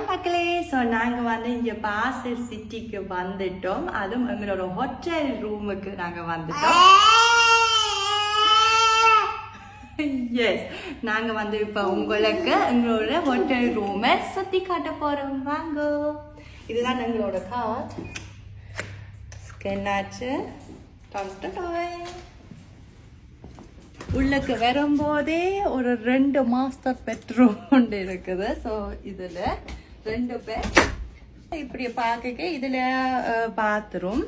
மக்களே ஸோ நாங்கள் வந்து இங்கே பாசல் சிட்டிக்கு வந்துட்டோம். அதுவும் எங்களோட ஹோட்டல் ரூமுக்கு நாங்கள் வந்துட்டோம். எஸ், நாங்கள் வந்து இப்போ உங்களுக்கு எங்களோட ஹோட்டல் ரூமை சுற்றி காட்ட போகிறோம். வாங்க, இதுதான் எங்களோட கார். ஸ்கேன் ஆச்சு. உள்ளுக்கு வரும்போதே ஒரு 2 மாஸ்டர் பெட்ரூம் ஒன்று இருக்குது. ஸோ இதில் 2 பெட் இப்படி பார்க்க, இதில் பாத்ரூம்.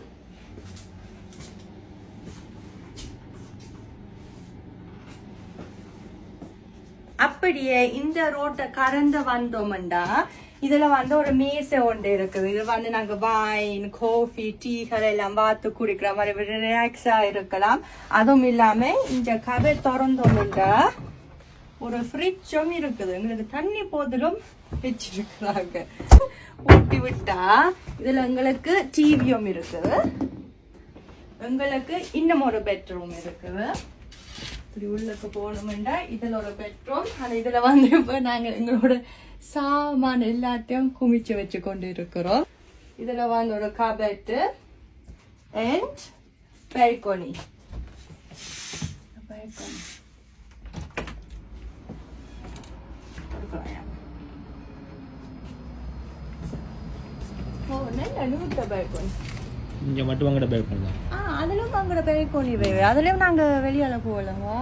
அப்படியே இந்த ரோட்டை கடந்து வந்தோம்டா இதுல வந்து ஒரு மேசை ஒன்று இருக்குது. இது வந்து நாங்க வைன், காஃபி, டீகள் எல்லாம் பார்த்து குடிக்கிற மாதிரி ரிலாக்ஸா இருக்கலாம். அதுவும் இல்லாம இந்த கதை திறந்தோம்டா ஒரு ஃப்ரிட்ஜும் இருக்குது. எங்களுக்கு தண்ணி போதிலும் வச்சிருக்கிறாங்க. ஊட்டி விட்டா இதுல எங்களுக்கு டிவியும் இருக்குது. எங்களுக்கு இன்னும் ஒரு பெட்ரூம் இருக்குது. இப்படி உள்ளுக்கு போகணும்டா இதுல ஒரு பெட்ரூம். ஆனா இதுல வந்து இப்ப நாங்க எங்களோட சாமான் எல்லாத்தையும் குமிச்சு வச்சு கொண்டு இருக்கிறோம். இதுல வந்து ஒரு கபெட் அண்ட் பால்கனி. இங்க மட்டும் வாங்கட பால்கனி தான். அதுலயும் வாங்கட பால்கனி வேறு. அதுலயும் நாங்க வெளியால போகலவா.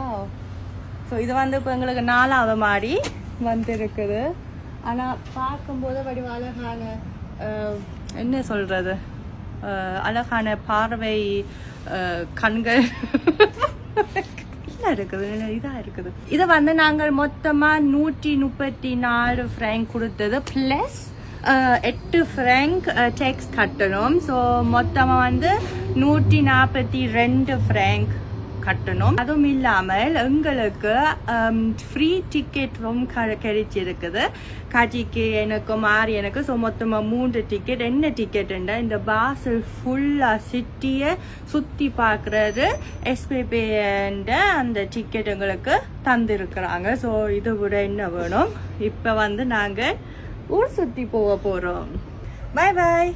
ஸோ இது வந்து இப்போ எங்களுக்கு 4வது மாடி வந்து இருக்குது. ஆனா பார்க்கும்போது வடிவ அழகான என்ன சொல்றது, அழகான பார்வை, கண்கள் இருக்குது, இதா இருக்குது. இதை வந்து நாங்கள் மொத்தமா 134 ஃப்ராங்க் கொடுத்தது பிளஸ் 8 ஃப்ராங்க் டேக்ஸ் கட்டணும். ஸோ மொத்தமாக வந்து 142 ஃப்ராங்க் கட்டணும். அதுவும் இல்லாமல் எங்களுக்கு ஃப்ரீ டிக்கெட்டும் கிடைச்சிருக்குது. காட்சிக்கு எனக்கு மாறி எனக்கு. ஸோ மொத்தமாக 3 டிக்கெட். என்ன டிக்கெட்டுண்டா இந்த பாசல் ஃபுல்லாக சிட்டியை சுற்றி பார்க்குறது எஸ்பிபி அந்த டிக்கெட் எங்களுக்கு தந்திருக்கிறாங்க. ஸோ இதை விட என்ன வேணும். இப்போ வந்து நாங்கள் ஊர் சுற்றி போக போகிறோம். பாய் பாய்.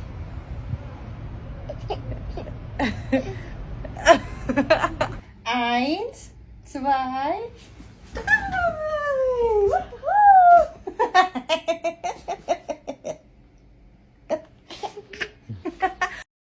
Eins, zwei,